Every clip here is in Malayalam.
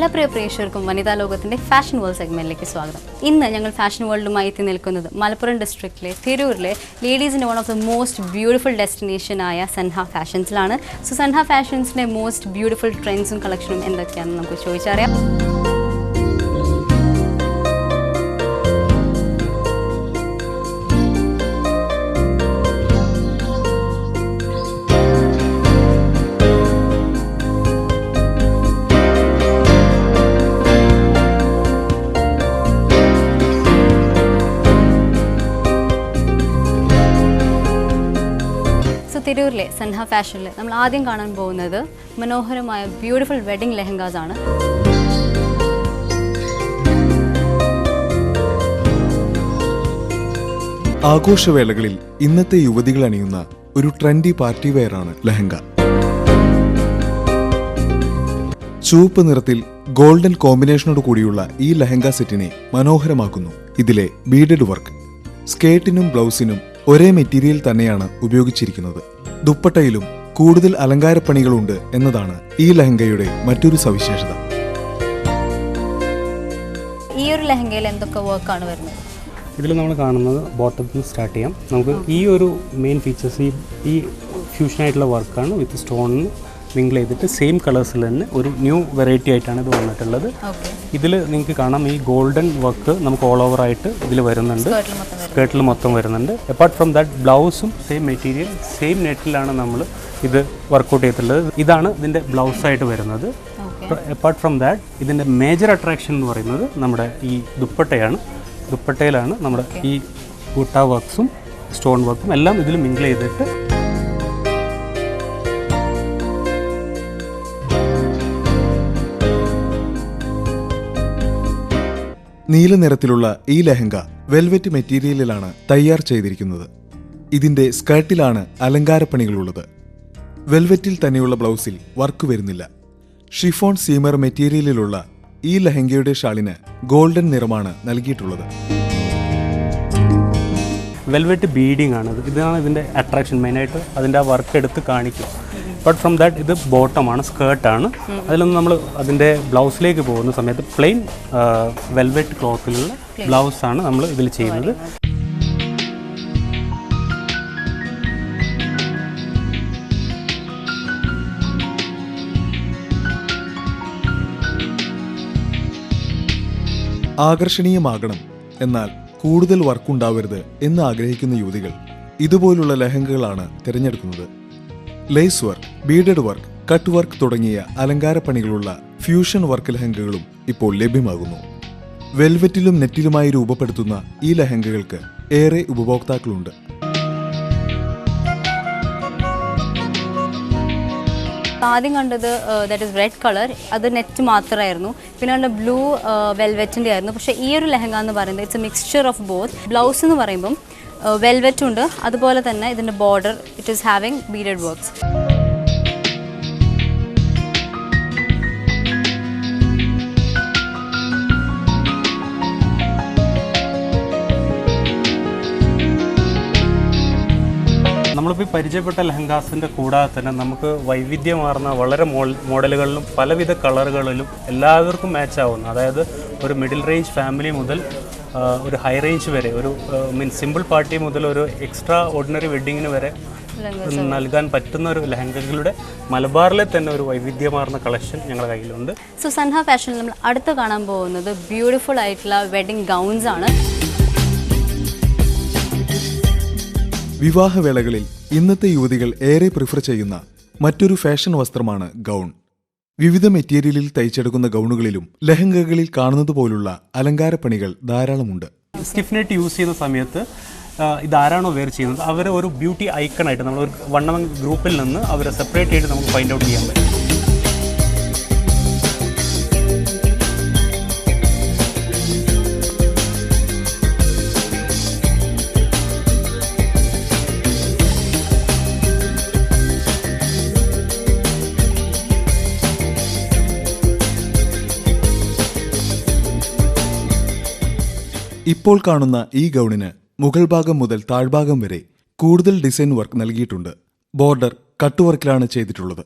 എല്ലാ പ്രിയ പ്രേക്ഷകർക്കും വനിതാ ലോകത്തിന്റെ ഫാഷൻ വേൾഡ് സെഗ്മെന്റിലേക്ക് സ്വാഗതം. ഇന്ന് ഞങ്ങൾ ഫാഷൻ വേൾഡുമായി എത്തി നിൽക്കുന്നത് മലപ്പുറം ഡിസ്ട്രിക്റ്റിലെ തിരൂരിലെ ലേഡീസിന്റെ one of the most beautiful destination ആയ സൻഹ ഫാഷൻസിലാണ്. സോ സൻഹ ഫാഷൻസിന്റെ മോസ്റ്റ് ബ്യൂട്ടിഫുൾ ട്രെൻഡ്സും കളക്ഷനും എന്തൊക്കെയാണെന്ന് നമുക്ക് ചോദിച്ചറിയാം. തിരൂരിലെ സൻഹ ഫാഷനിൽ നമ്മൾ ആദ്യം കാണാൻ പോകുന്നത് മനോഹരമായ ബ്യൂട്ടിഫുൾ വെഡിങ് ലെഹങ്കാസ് ആണ്. ആഘോഷവേളകളിൽ ഇന്നത്തെ യുവതികൾ അണിയുന്ന ഒരു ട്രെൻഡി പാർട്ടി വെയറാണ് ലെഹങ്ക. ചുവപ്പ് നിറത്തിൽ ഗോൾഡൻ കോമ്പിനേഷനോട് കൂടിയുള്ള ഈ ലെഹങ്ക സെറ്റിനെ മനോഹരമാക്കുന്നു ഇതിലെ ബീഡഡ് വർക്ക്. സ്കേർട്ടിനും ബ്ലൗസിനും ഒരേ മെറ്റീരിയൽ തന്നെയാണ് ഉപയോഗിച്ചിരിക്കുന്നത്. ദുപ്പട്ടയിലും കൂടുതൽ അലങ്കാരപ്പണികളുണ്ട് എന്നതാണ് ഈ ലെഹങ്കയുടെ മറ്റൊരു സവിശേഷത. ഈ ഒരു ലെഹങ്കയിൽ എന്തൊക്കെ വർക്കാണ് വരുന്നത്? ഇതിൽ നമ്മൾ കാണുന്നത് ബോട്ടത്തിൽ നിന്ന് സ്റ്റാർട്ട് ചെയ്യാം. നമുക്ക് ഈ ഒരു മെയിൻ ഫീച്ചേഴ്സ് ഈ ഫ്യൂഷനായിട്ടുള്ള വർക്കാണ് വിത്ത് സ്റ്റോണിന് മിങ്കിൾ ചെയ്തിട്ട് സെയിം കളേഴ്സിൽ തന്നെ ഒരു ന്യൂ വെറൈറ്റി ആയിട്ടാണ് ഇത് വന്നിട്ടുള്ളത്. ഇതിൽ നിങ്ങൾക്ക് കാണാം ഈ ഗോൾഡൻ വർക്ക് നമുക്ക് ഓൾ ഓവർ ആയിട്ട് ഇതിൽ വരുന്നുണ്ട്, സ്കേർട്ടിൽ മൊത്തം വരുന്നുണ്ട്. അപ്പാർട്ട് ഫ്രം ദാറ്റ് ബ്ലൗസും സെയിം മെറ്റീരിയൽ സെയിം നെറ്റിലാണ് നമ്മൾ ഇത് വർക്കൗട്ട് ചെയ്തിട്ടുള്ളത്. ഇതാണ് ഇതിൻ്റെ ബ്ലൗസായിട്ട് വരുന്നത്. അപ്പാർട്ട് ഫ്രം ദാറ്റ് ഇതിൻ്റെ മേജർ അട്രാക്ഷൻ എന്ന് പറയുന്നത് നമ്മുടെ ഈ ദുപ്പട്ടയാണ്. ദുപ്പട്ടയിലാണ് നമ്മുടെ ഈ ബുട്ട വർക്ക്സും സ്റ്റോൺ വർക്കും എല്ലാം ഇതിൽ മിങ്കിൾ ചെയ്തിട്ട് നീല നിറത്തിലുള്ള ഈ ലെഹങ്ക വെൽവെറ്റ് മെറ്റീരിയലിലാണ് തയ്യാർ ചെയ്തിരിക്കുന്നത്. ഇതിന്റെ സ്കേർട്ടിലാണ് അലങ്കാരപ്പണികളുള്ളത്. വെൽവെറ്റിൽ തന്നെയുള്ള ബ്ലൗസിൽ വർക്ക് വരുന്നില്ല. ഷിഫോൺ സീമർ മെറ്റീരിയലിലുള്ള ഈ ലെഹങ്കയുടെ ഷാളിന് ഗോൾഡൻ നിറമാണ് നൽകിയിട്ടുള്ളത്. വെൽവെറ്റ് ബീഡിംഗ് ആണ്. ഇതാണ് ഇതിൻ്റെ അട്രാക്ഷൻ മെയിനായിട്ട്. അതിൻ്റെ ആ വർക്ക് എടുത്ത് കാണിക്കും. ബട്ട് ഫ്രം ദാറ്റ് ഇത് ബോട്ടമാണ്, സ്കേർട്ടാണ്. അതിലൊന്നും നമ്മൾ അതിൻ്റെ ബ്ലൗസിലേക്ക് പോകുന്ന സമയത്ത് പ്ലെയിൻ വെൽവെറ്റ് ക്ലോത്തിലുള്ള ബ്ലൗസാണ് നമ്മൾ ഇതിൽ ചെയ്യുന്നത്. ആകർഷണീയമാകണം, എന്നാൽ കൂടുതൽ വർക്കുണ്ടാവരുത് എന്ന് ആഗ്രഹിക്കുന്ന യുവതികൾ ഇതുപോലുള്ള ലെഹങ്കകളാണ് തിരഞ്ഞെടുക്കുന്നത്. Lace work, beaded work, cut work തുടങ്ങിയ അലങ്കാരപ്പണികളുള്ള ഫ്യൂഷൻ വർക്ക് ലെഹങ്കകളും ഇപ്പോൾ ലഭ്യമാകുന്നു. വെൽവെറ്റിലും നെറ്റിലുമായി രൂപപ്പെടുത്തുന്ന ഈ ലെഹങ്കകൾക്ക് ഏറെ ഉപഭോക്താക്കളുണ്ട്. ആദ്യം കണ്ടത് ദാറ്റ് ഇസ് റെഡ് കളർ, അത് നെറ്റ് മാത്രമായിരുന്നു. പിന്നെ കണ്ട ബ്ലൂ വെൽവെറ്റിൻ്റെ ആയിരുന്നു. പക്ഷേ ഈ ഒരു ലെഹങ്ക എന്ന് പറയുന്നത് it's A mixture of both. Blouse എന്ന് പറയുമ്പം വെൽവെറ്റ് ഉണ്ട്, അതുപോലെ തന്നെ ഇതിൻ്റെ border it is having beaded works. നമ്മളിപ്പോൾ പരിചയപ്പെട്ട ലെഹങ്കാസിൻ്റെ കൂടാതെ തന്നെ നമുക്ക് വൈവിധ്യമാർന്ന വളരെ മോഡലുകളിലും പലവിധ കളറുകളിലും എല്ലാവർക്കും മാച്ച് ആവുന്ന, അതായത് ഒരു മിഡിൽ റേഞ്ച് ഫാമിലി മുതൽ ഒരു ഹൈ റേഞ്ച് വരെ, ഒരു സിമ്പിൾ പാർട്ടി മുതൽ ഒരു എക്സ്ട്രാ ഓർഡിനറി വെഡ്ഡിങ്ങിന് വരെ നൽകാൻ പറ്റുന്ന ഒരു ലെഹങ്കകളുടെ മലബാറിലെ തന്നെ ഒരു വൈവിധ്യമാർന്ന കളക്ഷൻ ഞങ്ങളുടെ കയ്യിലുണ്ട്. സോ സൻഹ ഫാഷനിൽ നമ്മൾ അടുത്ത് കാണാൻ പോകുന്നത് ബ്യൂട്ടിഫുൾ ആയിട്ടുള്ള വെഡ്ഡിംഗ് ഗൗൺസ് ആണ്. വിവാഹവേളകളിൽ ഇന്നത്തെ യുവതികൾ ഏറെ പ്രിഫർ ചെയ്യുന്ന മറ്റൊരു ഫാഷൻ വസ്ത്രമാണ് ഗൗൺ. വിവിധ മെറ്റീരിയലിൽ തയ്ച്ചെടുക്കുന്ന ഗൗണുകളിലും ലെഹങ്കകളിൽ കാണുന്നത് പോലുള്ള അലങ്കാരപ്പണികൾ ധാരാളമുണ്ട്. സ്റ്റിഫ് നെറ്റ് യൂസ് ചെയ്യുന്ന സമയത്ത് ഇതാരാണോ വെയർ ചെയ്യുന്നത് അവരെ ഒരു ബ്യൂട്ടി ഐക്കണായിട്ട് നമ്മൾ ഒരു വൺ ഗ്രൂപ്പിൽ നിന്ന് അവരെ സെപ്പറേറ്റ് ചെയ്ത് നമുക്ക് ഫൈൻഡ് ഔട്ട് ചെയ്യാൻ പറ്റും. ഇപ്പോൾ കാണുന്ന ഈ ഗൗണിന് മുകൾ ഭാഗം മുതൽ താഴ്ഭാഗം വരെ കൂടുതൽ ഡിസൈൻ വർക്ക് നൽകിയിട്ടുണ്ട്. ബോർഡർ കട്ട് വർക്കിലാണ് ചെയ്തിട്ടുള്ളത്.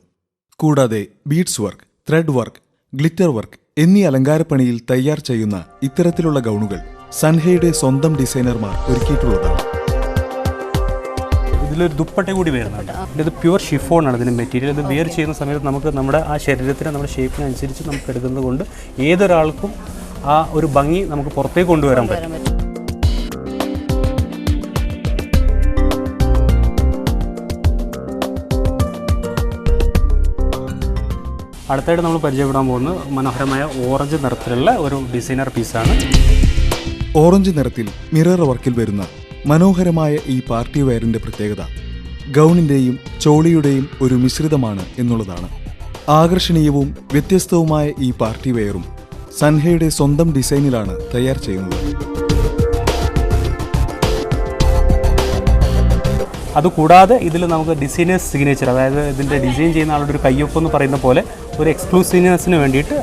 കൂടാതെ beads work, thread work, glitter work എന്നീ അലങ്കാരപ്പണിയിൽ തയ്യാർ ചെയ്യുന്ന ഇത്തരത്തിലുള്ള ഗൗണുകൾ സൻഹയുടെ സ്വന്തം ഡിസൈനർമാർ ഒരുക്കിയിട്ടുള്ളതാണ്. ഇതിലൊരു ദുപ്പട്ട കൂടി വരുന്നുണ്ട്. ഇത് പ്യുവർ ഷിഫോൺ ആണ് ഇതിൻ്റെ മെറ്റീരിയൽ. ഇത് വെയർ ചെയ്യുന്ന സമയത്ത് നമുക്ക് നമ്മുടെ ആ ശരീരത്തിന് നമ്മുടെ ഷേപ്പിനനുസരിച്ച് നമുക്ക് എടുക്കുന്നത് കൊണ്ട് ഏതൊരാൾക്കും ആ ഒരു ഭംഗി നമുക്ക് പുറത്തേക്ക് കൊണ്ടുവരാൻ പറ്റും. അടുത്തായിട്ട് നമ്മൾ പരിചയപ്പെടാൻ പോകുന്നത് മനോഹരമായ ഓറഞ്ച് നിറത്തിലുള്ള ഒരു ഡിസൈനർ പീസാണ്. ഓറഞ്ച് നിറത്തിൽ മിറർ വർക്കിൽ വരുന്ന മനോഹരമായ ഈ പാർട്ടി വെയറിന്റെ പ്രത്യേകത ഗൗണിന്റെയും ചോളിയുടെയും ഒരു മിശ്രിതമാണ് എന്നുള്ളതാണ്. ആകർഷണീയവും വ്യത്യസ്തവുമായ ഈ പാർട്ടി വെയറും സൻഹയുടെ സ്വന്തം ഡിസൈനിലാണ് തയ്യാർ ചെയ്യുന്നത്. അതുകൂടാതെ ഇതിൽ നമുക്ക് ഡിസൈനേഴ്സ് സിഗ്നേച്ചർ, അതായത് ഇതിൻ്റെ ഡിസൈൻ ചെയ്യുന്ന ആളുടെ ഒരു കയ്യൊപ്പ് എന്ന് പറയുന്ന പോലെ ഒരു എക്സ്ക്ലൂസീവ്നെസ്സിന് വേണ്ടിയിട്ട്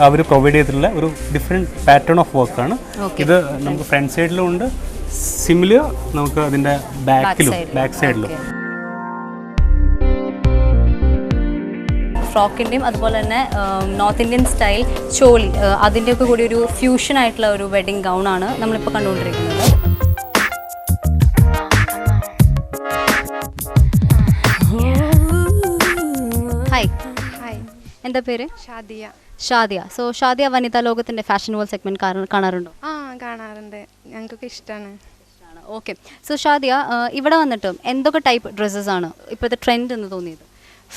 അവർ പ്രൊവൈഡ് ചെയ്തിട്ടുള്ള ഒരു ഡിഫറെൻറ്റ് പാറ്റേൺ ഓഫ് വർക്കാണ്. ഇത് നമുക്ക് ഫ്രണ്ട് സൈഡിലും ഉണ്ട്, സിമിലർ നമുക്ക് അതിൻ്റെ ബാക്ക് സൈഡിലും. ഫ്രോക്കിൻ്റെയും അതുപോലെ തന്നെ നോർത്ത് ഇന്ത്യൻ സ്റ്റൈൽ ചോളി അതിൻ്റെയൊക്കെ കൂടി ഒരു ഫ്യൂഷൻ ആയിട്ടുള്ള ഒരു വെഡിങ് ഗൗണാണ് നമ്മളിപ്പോൾ കണ്ടുകൊണ്ടിരിക്കുന്നത്. ഹായ്, എന്താ പേര്? ഷാദിയ. സോ ഷാദിയ വനിതാ ലോകത്തിൻ്റെ ഫാഷൻ വേൾഡ് സെഗ്മെൻറ്റ് കാണാറുണ്ടോ? കാണാറുണ്ട്, ഞങ്ങൾക്കൊക്കെ ഇഷ്ടമാണ്. ഓക്കെ. സോ ഷാദിയ, ഇവിടെ വന്നിട്ട് എന്തൊക്കെ ടൈപ്പ് ഡ്രസ്സസ് ആണ് ഇപ്പോഴത്തെ ട്രെൻഡ് എന്ന് തോന്നിയത്?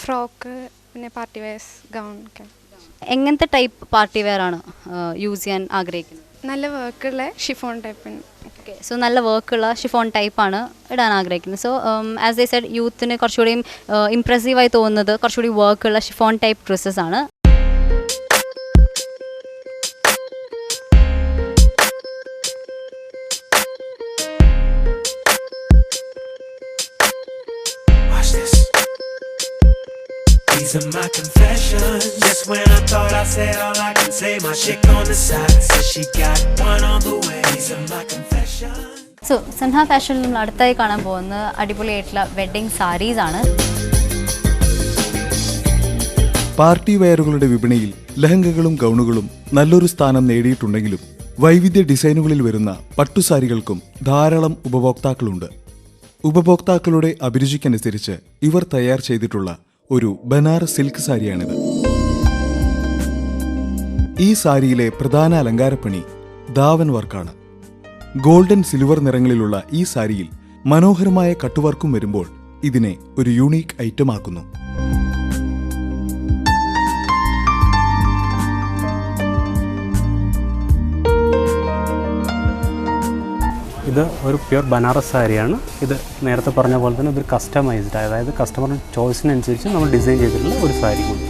ഫ്രോക്ക്, പിന്നെ പാർട്ടി വെയർസ്, ഗൗൺ ഒക്കെ. എങ്ങനത്തെ ടൈപ്പ് പാർട്ടി വെയർ ആണ് യൂസ് ചെയ്യാൻ ആഗ്രഹിക്കുന്നത്? നല്ല വർക്കുള്ള ഷിഫോൺ ടൈപ്പ്. ഓക്കെ. സോ നല്ല വർക്കുള്ള ഷിഫോൺ ടൈപ്പാണ് ഇടാൻ ആഗ്രഹിക്കുന്നത്. സോ ആസ് എ സെഡ്, യൂത്തിന് കുറച്ചുകൂടിയും ഇംപ്രസീവായി തോന്നുന്നത് കുറച്ചുകൂടി വർക്കുള്ള ഷിഫോൺ ടൈപ്പ് ഡ്രസ്സസ് ആണ്. These are my confessions. Just when I thought I said all I can say, my chick on the side says she got one on the way. These are my confessions. So Sanha ഫാഷനിൽ നമ്മൾ അടുത്തായി കാണാൻ പോകുന്ന അടിപൊളിയായിട്ടുള്ള വെഡ്ഡിങ് സാരീസ് ആണ്. പാർട്ടി വെയറുകളുടെ വിപണിയിൽ ലഹങ്കകളും ഗൗണുകളും നല്ലൊരു സ്ഥാനം നേടിയിട്ടുണ്ടെങ്കിലും വൈവിധ്യ ഡിസൈനുകളിൽ വരുന്ന പട്ടുസാരികൾക്കും ധാരാളം ഉപഭോക്താക്കളുണ്ട്. ഉപഭോക്താക്കളുടെ അഭിരുചിക്കനുസരിച്ച് ഇവർ തയ്യാർ ചെയ്തിട്ടുള്ള ഒരു ബനാറസ് സിൽക്ക് സാരിയാണിത്. ഈ സാരിയിലെ പ്രധാന അലങ്കാരപ്പണി ധാവൻ വർക്കാണ്. ഗോൾഡൻ സിൽവർ നിറങ്ങളിലുള്ള ഈ സാരിയിൽ മനോഹരമായ കട്ടുവർക്കും വരുമ്പോൾ ഇതിനെ ഒരു യൂണീക്ക് ഐറ്റം ആക്കുന്നു. ഇത് ഒരു പ്യുർ ബനാറസ് സാരിയാണ്. ഇത് നേരത്തെ പറഞ്ഞ പോലെ തന്നെ ഇതൊരു കസ്റ്റമൈസ്ഡ്, അതായത് കസ്റ്റമറിൻ്റെ ചോയ്സിനനുസരിച്ച് നമ്മൾ ഡിസൈൻ ചെയ്തിട്ടുള്ള ഒരു സാരി കൂടി.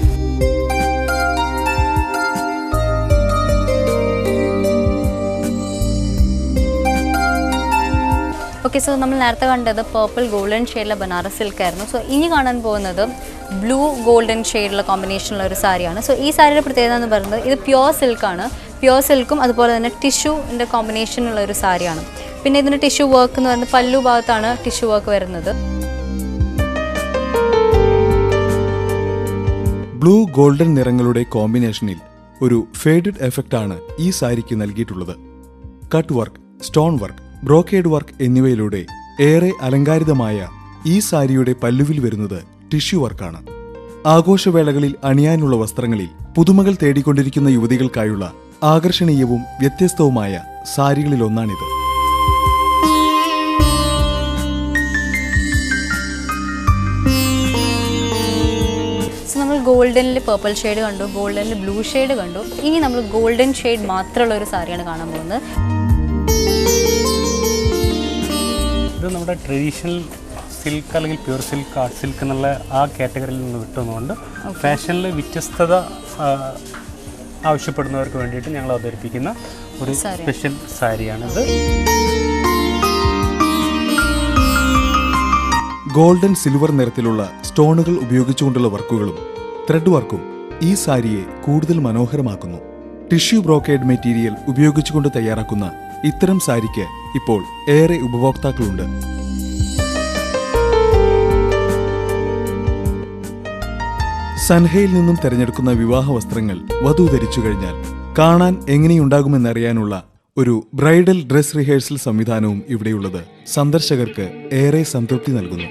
ഓക്കെ. സോ നമ്മൾ നേരത്തെ കണ്ടത് പേർപ്പിൾ ഗോൾഡൻ ഷെയ്ഡിലെ ബനാറസ് സിൽക്ക് ആയിരുന്നു. സോ ഇനി കാണാൻ പോകുന്നത് ബ്ലൂ ഗോൾഡൻ ഷെയ്ഡിലുള്ള കോമ്പിനേഷനുള്ള ഒരു സാരിയാണ്. സോ ഈ സാരിയുടെ പ്രത്യേകത എന്ന് പറയുന്നത് ഇത് പ്യുവർ സിൽക്കാണ്. പ്യുവർ സിൽക്കും അതുപോലെ തന്നെ ടിഷ്യൂൻ്റെ കോമ്പിനേഷനുള്ള ഒരു സാരിയാണ്. പിന്നെ ഇതിന് ടിഷ്യൂ വർക്ക് എന്ന് പറയുന്നത് പല്ലു ഭാഗത്താണ് ടിഷ്യൂ വർക്ക് വരുന്നത്. ബ്ലൂ ഗോൾഡൻ നിറങ്ങളുടെ കോമ്പിനേഷനിൽ ഒരു ഫേഡഡ് എഫക്റ്റാണ് ഈ സാരിക്ക് നൽകിയിട്ടുള്ളത്. Cut work, stone work, brocade work എന്നിവയിലൂടെ ഏറെ അലങ്കാരിതമായ ഈ സാരിയുടെ പല്ലുവിൽ വരുന്നത് ടിഷ്യൂ വർക്കാണ്. ആഘോഷവേളകളിൽ അണിയാനുള്ള വസ്ത്രങ്ങളിൽ പുതുമകൾ തേടിക്കൊണ്ടിരിക്കുന്ന യുവതികൾക്കായുള്ള ആകർഷണീയവും വ്യത്യസ്തവുമായ സാരികളിലൊന്നാണിത്. നമ്മൾ ഗോൾഡനിൽ പേർപ്പിൾ ഷെയ്ഡ് കണ്ടു, ഗോൾഡനിൽ ബ്ലൂ ഷെയ്ഡ് കണ്ടു. ഇനി നമ്മൾ ഗോൾഡൻ ഷെയ്ഡ് മാത്രമുള്ള ഒരു സാരിയാണ് കാണാൻ പോകുന്നത്. ഇത് നമ്മുടെ ട്രഡീഷണൽ സിൽക്ക് അല്ലെങ്കിൽ പ്യുർ സിൽക്ക്, ആർട്ട് സിൽക്ക് എന്നുള്ള ആ കാറ്റഗറിയിൽ നിന്ന് വിട്ടുന്നുകൊണ്ട് ഫാഷനിൽ വ്യത്യസ്തത ആവശ്യപ്പെടുന്നവർക്ക് വേണ്ടിയിട്ട് ഞങ്ങൾ അവതരിപ്പിക്കുന്ന ഒരു സ്പെഷ്യൽ സാരിയാണിത്. ഗോൾഡൻ സിൽവർ നിറത്തിലുള്ള സ്റ്റോണുകൾ ഉപയോഗിച്ചുകൊണ്ടുള്ള വർക്കുകളും ത്രെഡ് വർക്കും ഈ സാരിയെ കൂടുതൽ മനോഹരമാക്കുന്നു. ടിഷ്യൂ ബ്രോക്കേഡ് മെറ്റീരിയൽ ഉപയോഗിച്ചുകൊണ്ട് തയ്യാറാക്കുന്ന ഇത്തരം സാരിക്ക് ഇപ്പോൾ ഏറെ ഉപഭോക്താക്കളുണ്ട്. സൻഹയിൽ നിന്നും തിരഞ്ഞെടുക്കുന്ന വിവാഹ വസ്ത്രങ്ങൾ വധു ധരിച്ചു കഴിഞ്ഞാൽ കാണാൻ എങ്ങനെയുണ്ടാകുമെന്നറിയാനുള്ള ഒരു ബ്രൈഡൽ ഡ്രസ് റിഹേഴ്സൽ സംവിധാനവും ഇവിടെയുള്ളത് സന്ദർശകർക്ക് ഏറെ സംതൃപ്തി നൽകുന്നു.